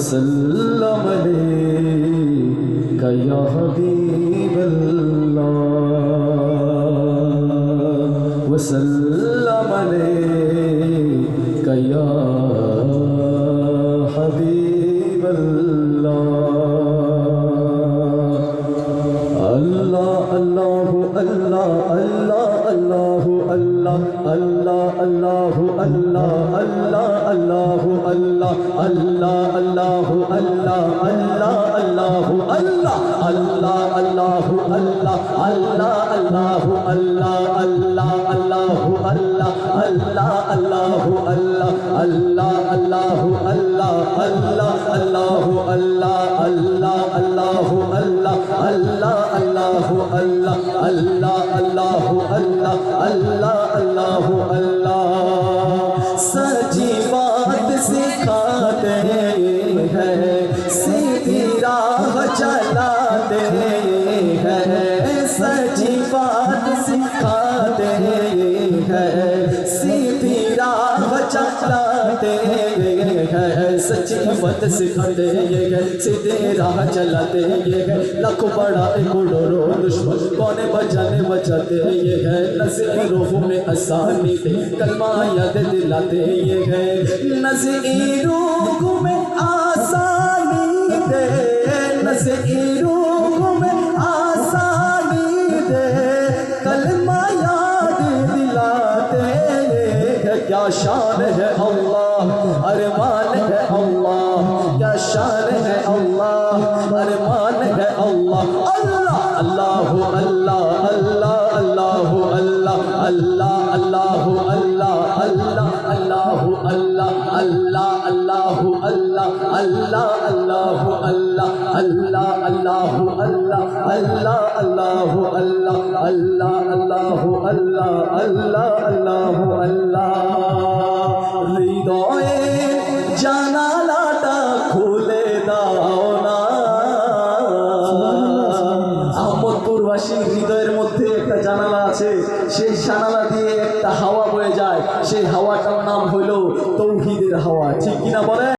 वसल्लम अलैका या हबीबल्लाह वसल्लम अलैका या हबीबल्लाह। अल्लाह अल्लाहु अल्लाह अल्लाह अल्लाहु अल्लाह अल्लाह अल्लाहु अल्लाह अल्लाह अल्लाहु अल्लाह अल्लाह अल्लाहु अल्लाह अल्लाह अल्लाहु अल्लाह अल्लाह अल्लाहु अल्लाह अल्लाह अल्लाहु अल्लाह अल्लाह अल्लाहु अल्लाह अल्लाह अल्लाहु अल्लाह अल्लाह अल्लाहु अल्लाह अल्लाह अल्लाहु अल्लाह अल्लाह अल्लाहु अल्लाह अल्लाह अल्लाहु अल्लाह अल्लाह अल्लाहु अल्लाह अल्लाह अल्लाहु अल्लाह। सच्ची बात सिखाते हैं, सीधी राह चलाते हैं, सच्ची बात सिखाते हैं, सीधी राह चलाते हैं, सच्ची बात सिखाते हैं, सीधे राह चलाते हैं, लाखों बड़ा करोड़ों दुश्मन कौने बचाते हैं, नज़ीरों में आसानी दे कलमा याद दिलाते हैं, नज़ीरों में आसानी दे, नज़ीरों में आसानी दे कलमा याद दिलाते हैं। क्या शान है अल्लाह, अरमान है अल्लाह, क्या शान है अल्लाह, अरमान है अल्लाह। अल्लाह अल्लाहु अल्लाह अल्लाह अल्लाहु अल्लाह अल्लाह अल्लाहु अल्लाह अल्लाह अल्लाहु अल्लाह अल्लाह अल्लाहु अल्लाह अल्लाह अल्लाहु अल्लाह अल्लाह अल्लाहु अल्लाह अल्लाह अल्लाहु अल्लाह अल्लाह अल्लाहु अल्लाह अल्लाह अल्लाहु अल्लाह। হৃদয়ে জানালাটা খুলে দাও না, আহমদপুরবাসী হৃদয়ের মধ্যে একটা জানালা আছে, সেই জানালা দিয়ে একটা হাওয়া বয়ে যায়, সেই হাওয়াটার নাম হইল তৌহিদের হাওয়া। ঠিক কিনা বলে?